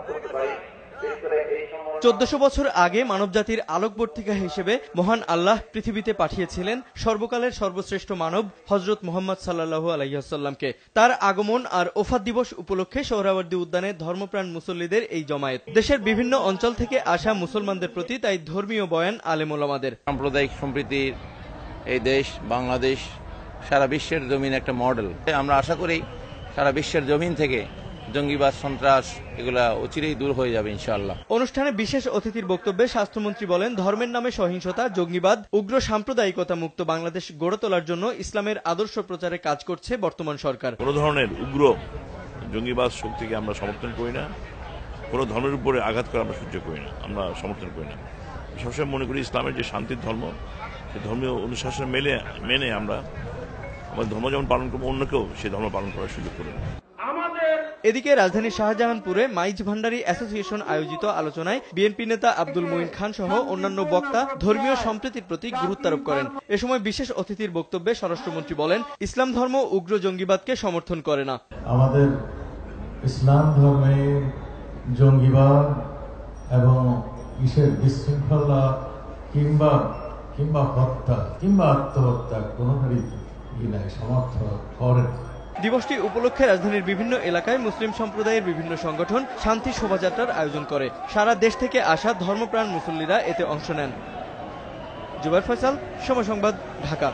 করতে পারি। 1400 বছর আগে মানবজাতির আলোকবর্তিকা হিসেবে মহান আল্লাহ পৃথিবীতে পাঠিয়েছিলেন সর্বকালের সর্বশ্রেষ্ঠ মানব হযরত মুহাম্মদ সাল্লাল্লাহু আলাইহি ওয়াসাল্লামকে। তার আগমন আর ওফাত দিবস উপলক্ষে সোহরাওয়ার্দী উদ্যানে ধর্মপ্রাণ মুসল্লিদের এই জমায়েত। দেশের বিভিন্ন অঞ্চল থেকে আসা মুসলমানদের প্রতি তাই ধর্মীয় বয়ান আলেম ওলামাদের। সাম্প্রদায়িক সম্প্রীতির এই দেশ বাংলাদেশ সারা বিশ্বের জমিন একটা মডেল। আমরা আশা করি সারা বিশ্বের জমিন থেকে জঙ্গিবাদ সন্ত্রাস এগুলা অচিরেই দূর হয়ে যাবে ইনশাআল্লাহ। অনুষ্ঠানে বিশেষ অতিথির বক্তব্যে স্বাস্থ্যমন্ত্রী বলেন, ধর্মের নামে সহিংসতা, জঙ্গিবাদ, উগ্র সাম্প্রদায়িকতা মুক্ত বাংলাদেশ গড়ে তোলার জন্য ইসলামের আদর্শ প্রচারে কাজ করছে বর্তমান সরকার। কোন ধরনের উগ্র জঙ্গিবাদ শক্তিকে আমরা সমর্থন করি না, কোন ধর্মের উপরে আঘাত করা আমরা সহ্য করি না, আমরা সমর্থন করি না। সবসময় মনে করি ইসলামের যে শান্তির ধর্ম, সেই ধর্মীয় অনুশাসন মেনে আমরা আমাদের ধর্ম যেমন পালন করবো, অন্যকেও সেই ধর্ম পালন করার সুযোগ করব। এদিকে রাজধানীর শাহজাহানপুরে মাইজ ভান্ডারী অ্যাসোসিয়েশন আয়োজিত আলোচনায় বিএনপি নেতা আব্দুল মুঈন খান সহ অন্যান্য বক্তা ধর্মীয় সম্প্রীতির প্রতি গুরুত্বারোপ করেন। এ সময় বিশেষ অতিথির বক্তব্যে স্বরাষ্ট্রমন্ত্রী বলেন, ইসলাম ধর্ম উগ্র জঙ্গিবাদকে সমর্থন করে না। আমাদের ইসলাম ধর্মে জঙ্গিবাদ এবং বিশৃঙ্খলা কিংবা হত্যা কিংবা আত্মহত্যা কোনোভাবেই সমর্থন করে না। দিবসটি উপলক্ষে রাজধানীর বিভিন্ন এলাকায় মুসলিম সম্প্রদায়ের বিভিন্ন সংগঠন শান্তি শোভাযাত্রার আয়োজন করে। সারা দেশ থেকে আসা ধর্মপ্রাণ মুসল্লিরা এতে অংশ নেন। জুবাইর ফয়সাল, সময় সংবাদ, ঢাকা।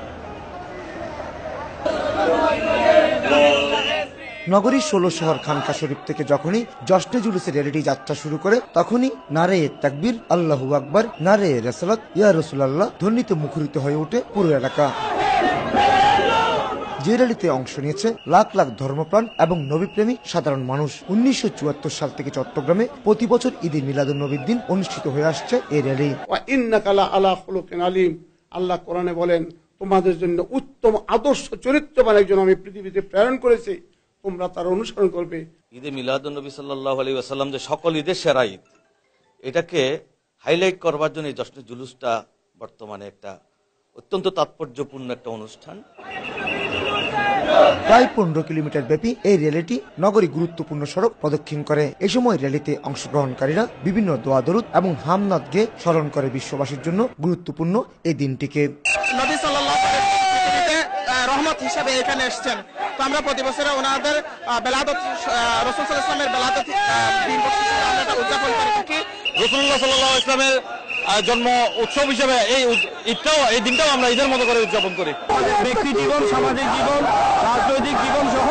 নগরীর 16 শহর খানকা শরীফ থেকে যখনই জশ্নে জুলুসের র্যালিটি যাত্রা শুরু করে, তখনই নারে তাকবীর, আল্লাহু আকবার, নারে রাসালাত, ইয়া রাসূলুল্লাহ ধ্বনিতে মুখরিত হয়ে ওঠে পুরো এলাকা। যে র্যালিতে অংশ নিয়েছে লাখ লাখ ধর্মপ্রাণ এবং নবীপ্রেমী সাধারণ মানুষ। 1974 সাল থেকে চট্টগ্রামে প্রতি বছর ঈদে মিলাদুন নবীর দিন অনুষ্ঠিত হয়ে আসছে এই র্যালি। আল্লাহ কোরআনে বলেন, তোমাদের জন্য উত্তম আদর্শ চরিত্রবান একজন আমি পৃথিবীতে প্রেরণ করেছি, তোমরা তার অনুসরণ করবে। ঈদে মিলাদুন নবী সাল্লাল্লাহু আলাইহি ওয়াসাল্লাম যে সকল ঈদের সেরা ঈদ, এটাকে হাইলাইট করবার জন্য এই জশ্নে জুলুসটা বর্তমানে একটা অত্যন্ত তাৎপর্যপূর্ণ একটা অনুষ্ঠান। প্রায় 15 কিলোমিটার ব্যাপী এই র্যালিটি নগরী গুরুত্বপূর্ণ সড়ক প্রদক্ষিণ করে। এ সময় র্যালিতে অংশগ্রহণকারীরা বিভিন্ন দোয়া দরুদ এবং হামনাত গেয়ে স্মরণ করে বিশ্ববাসীর জন্য গুরুত্বপূর্ণ এই দিনটিকে। নবী সাল্লাল্লাহু আলাইহি ওয়াসাল্লাম রহমত হিসেবে এখানে এসেছেন, তো আমরা প্রতি বছর ওনাদের বেলাদত, রাসূল সাল্লাল্লাহু আলাইহি ওয়াসাল্লামের বেলাদত দিন আমরা উদযাপন করে থাকি। রাসূলুল্লাহ সাল্লাল্লাহু আলাইহি ওয়াসাল্লামের জন্ম উৎসব হিসেবে এই দিনটাও আমরা ঈদের মতো করে উদযাপন করি। ব্যক্তি জীবন, সামাজিক জীবন, রাজনৈতিক জীবন সহ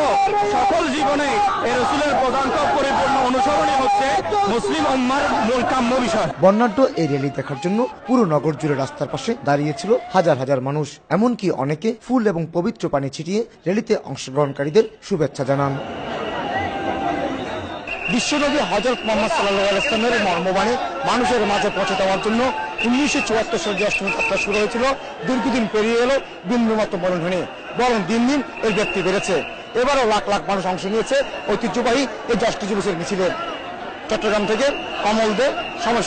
সকল জীবনে এই রাসূলের পদাঙ্ক পরিপূর্ণ অনুসরণই হচ্ছে মুসলিম উম্মার মূল কাম্য বিষয়। বর্ণাঢ্য এই র্যালি দেখার জন্য পুরো নগর জুড়ে রাস্তার পাশে দাঁড়িয়েছিল হাজার হাজার মানুষ। এমনকি অনেকে ফুল এবং পবিত্র পানি ছিটিয়ে র্যালিতে অংশগ্রহণকারীদের শুভেচ্ছা জানান। বিশ্বনবী হযরত মুহাম্মদ সাল্লাল্লাহু আলাইহি ওয়াসাল্লামের মর্মবাণী মানুষের মাঝে পৌঁছে দেওয়ার জন্য 1974 সালে যে অষ্টমী যাত্রা শুরু হয়েছিল, দীর্ঘদিন পেরিয়ে এলো বিন্দুমাত্র মরণহীন, বরং দিন দিন এই ব্যক্তি বেড়েছে। এবারও লাখ লাখ মানুষ অংশ নিয়েছে ঐতিহ্যবাহী এই জশ্নে জুলুসের মিছিলে। চট্টগ্রাম থেকে কমল দে, সময়।